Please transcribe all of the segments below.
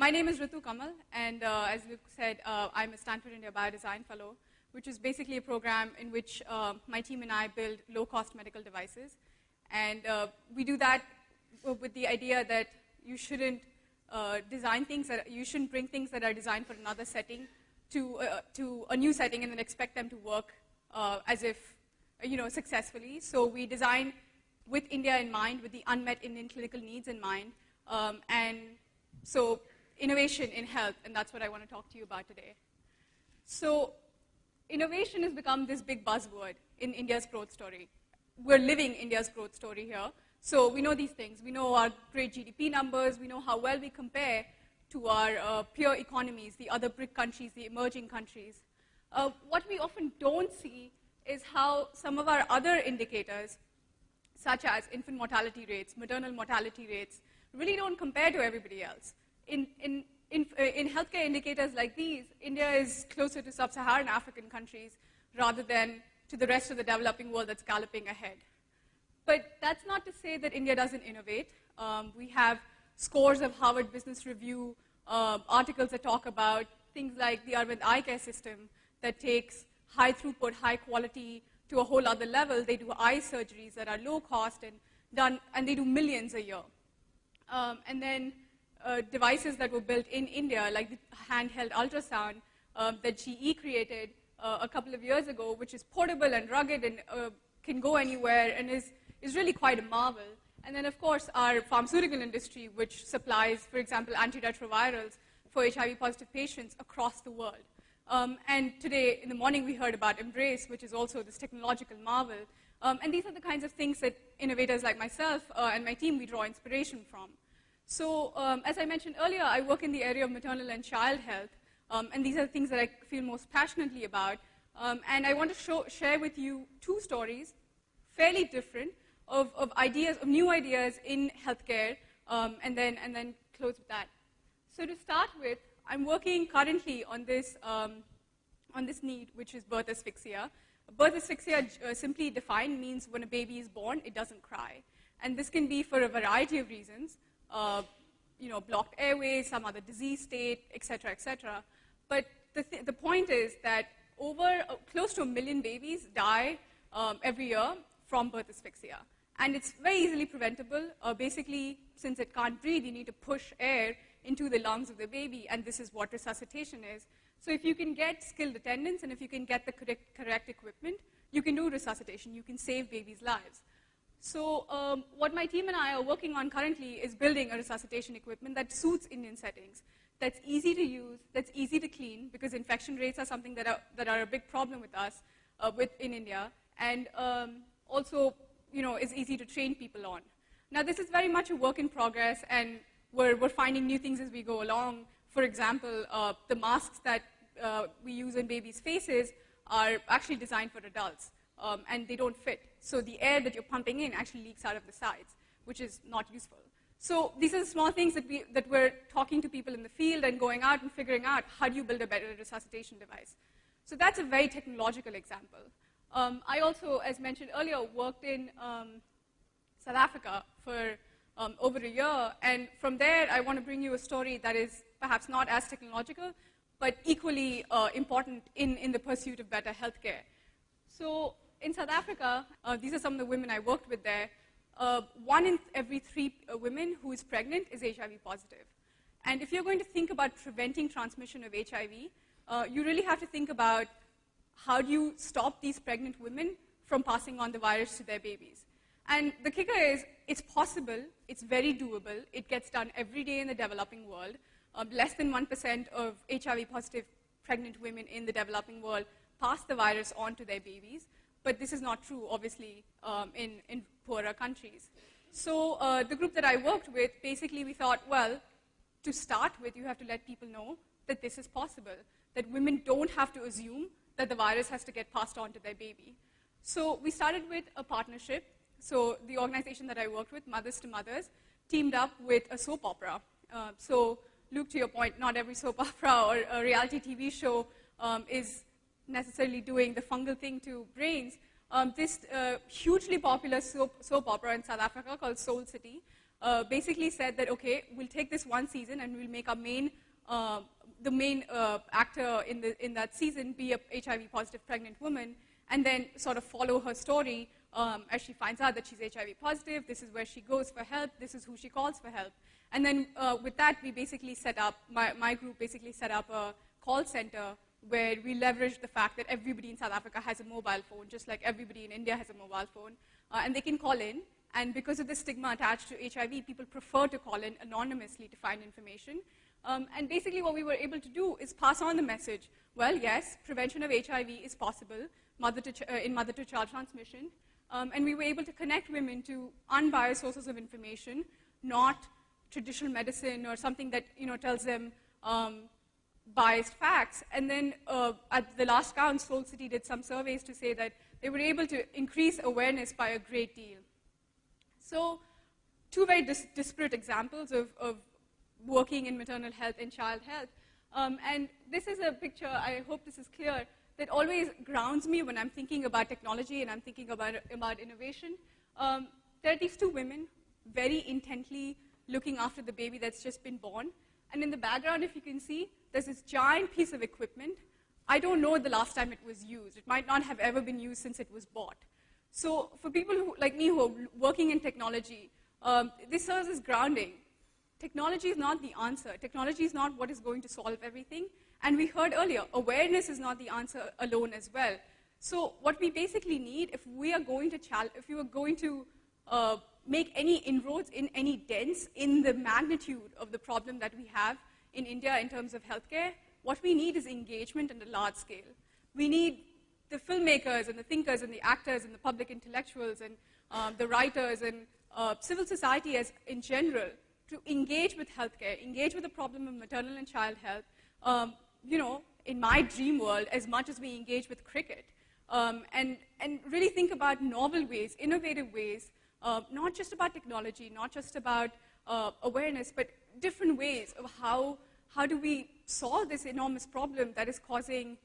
My name is Ritu Kamal, and as Luke said, I'm a Stanford India Biodesign Fellow, which is basically a program in which my team and I build low-cost medical devices. And we do that with the idea that you shouldn't you shouldn't bring things that are designed for another setting to a new setting and then expect them to work as if, successfully. So we design with India in mind, with the unmet Indian clinical needs in mind, and so innovation in health, and that's what I want to talk to you about today. So innovation has become this big buzzword in India's growth story. We're living India's growth story here. So we know these things. We know our great GDP numbers. We know how well we compare to our peer economies, the other BRIC countries, the emerging countries. What we often don't see is how some of our other indicators, such as infant mortality rates, maternal mortality rates, really don't compare to everybody else. In healthcare indicators like these, India is closer to sub-Saharan African countries rather than to the rest of the developing world that's galloping ahead. But that's not to say that India doesn't innovate. We have scores of Harvard Business Review articles that talk about things like the Arvind Eye Care system that takes high throughput, high quality to a whole other level. They do eye surgeries that are low cost and they do millions a year. And then devices that were built in India, like the handheld ultrasound that GE created a couple of years ago, which is portable and rugged and can go anywhere and is really quite a marvel. And then, of course, our pharmaceutical industry, which supplies, for example, antiretrovirals for HIV-positive patients across the world. And today, in the morning, we heard about Embrace, which is also this technological marvel. And these are the kinds of things that innovators like myself and my team, we draw inspiration from. So as I mentioned earlier, I work in the area of maternal and child health, and these are the things that I feel most passionately about. And I want to share with you two stories, fairly different, of new ideas in healthcare, and then close with that. So to start with, I'm working currently on this need, which is birth asphyxia. Birth asphyxia, simply defined, means when a baby is born, it doesn't cry. And this can be for a variety of reasons. Blocked airways, some other disease state, et cetera, But the point is that close to 1 million babies die every year from birth asphyxia. And it's very easily preventable. Basically, since it can't breathe, you need to push air into the lungs of the baby, and this is what resuscitation is. So if you can get skilled attendants and if you can get the correct equipment, you can do resuscitation. You can save babies' lives. So what my team and I are working on currently is building a resuscitation equipment that suits Indian settings, that's easy to use, that's easy to clean, because infection rates are something that are a big problem with us in India, and also is easy to train people on. Now this is very much a work in progress, and we're finding new things as we go along. For example, the masks that we use in babies' faces are actually designed for adults. And they don't fit. So the air that you're pumping in actually leaks out of the sides, which is not useful. So these are the small things that we're talking to people in the field and going out and figuring out how do you build a better resuscitation device. So that's a very technological example. I also, as mentioned earlier, worked in South Africa for over a year. And from there, I want to bring you a story that is perhaps not as technological, but equally important in the pursuit of better healthcare. So in South Africa, these are some of the women I worked with there. 1 in every 3 women who is pregnant is HIV positive. And if you're going to think about preventing transmission of HIV, you really have to think about how do you stop these pregnant women from passing on the virus to their babies. And the kicker is, it's possible, it's very doable, it gets done every day in the developing world. Less than 1% of HIV positive pregnant women in the developing world pass the virus on to their babies, but this is not true, obviously, in poorer countries. So the group that I worked with, basically we thought, well, to start with, you have to let people know that this is possible, that women don't have to assume that the virus has to get passed on to their baby. So we started with a partnership. So the organization that I worked with, Mothers to Mothers, teamed up with a soap opera. So Luke, to your point, not every soap opera or a reality TV show is necessarily doing the fungal thing to brains. This hugely popular soap opera in South Africa called Soul City basically said that, okay, we'll take this one season and we'll make our the main actor in that season be a HIV-positive pregnant woman, and then sort of follow her story as she finds out that she's HIV positive. This is where she goes for help. This is who she calls for help. And then with that, we basically set up, my group basically set up a call center where we leverage the fact that everybody in South Africa has a mobile phone, just like everybody in India has a mobile phone, and they can call in. And because of the stigma attached to HIV, people prefer to call in anonymously to find information. And basically what we were able to do is pass on the message, well, yes, prevention of HIV is possible in mother-to-child transmission. And we were able to connect women to unbiased sources of information, not traditional medicine or something that tells them biased facts. And then at the last count, Soul City did some surveys to say that they were able to increase awareness by a great deal. So two very disparate examples of working in maternal health and child health. And this is a picture, I hope this is clear, that always grounds me when I'm thinking about technology and I'm thinking about innovation. There are these two women very intently looking after the baby that's just been born. And in the background, if you can see, there's this giant piece of equipment. I don't know the last time it was used. It might not have ever been used since it was bought. So for people like me who are working in technology, this serves as grounding. Technology is not the answer. Technology is not what is going to solve everything. And we heard earlier, awareness is not the answer alone as well. So what we basically need, if we are going to make any inroads in any dents in the magnitude of the problem that we have in India in terms of healthcare, what we need is engagement on a large scale. We need the filmmakers and the thinkers and the actors and the public intellectuals and the writers and civil society as in general to engage with healthcare, engage with the problem of maternal and child health, in my dream world, as much as we engage with cricket, and really think about novel ways, innovative ways, not just about technology, not just about awareness, but different ways of how do we solve this enormous problem that is causing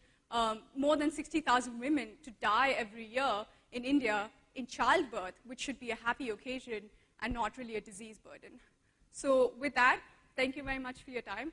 more than 60,000 women to die every year in India in childbirth, which should be a happy occasion and not really a disease burden. So with that, thank you very much for your time.